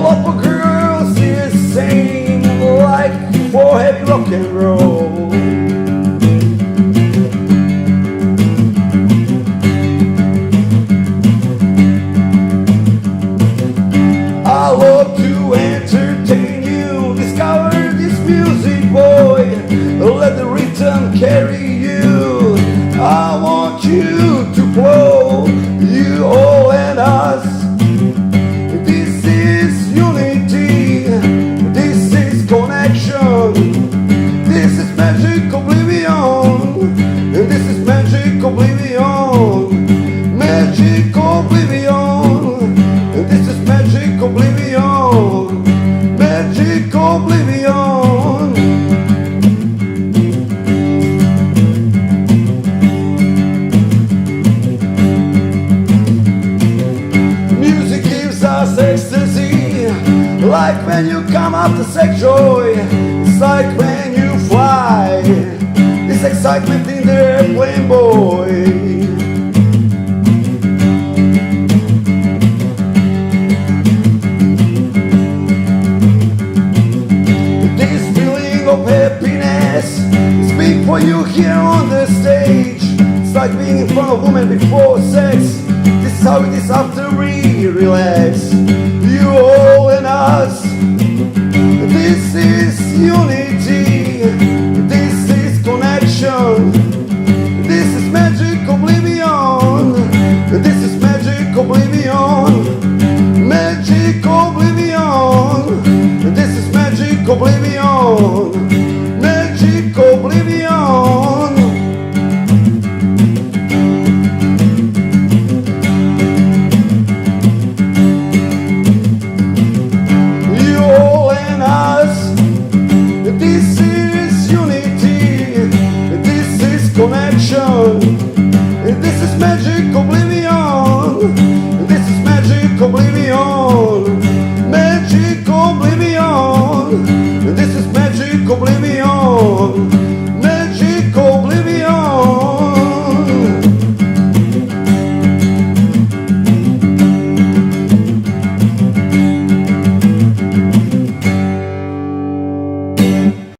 all for girls is the same, like for heavy rock and roll. I love to entertain you, discover this music, boy. Let the rhythm carry you. I want you to flow, you all and us. This is unity, this is connection, this is magic oblivion, this is magic oblivion, magic oblivion, this is magic oblivion, magic oblivion. Music gives us ecstasy, like when you come up to sex joy. It's like when you fly, this excitement in the airplane, boy. This feeling of happiness is big for you here on the stage. It's like being in front of a woman before sex. This is how it is after we relax.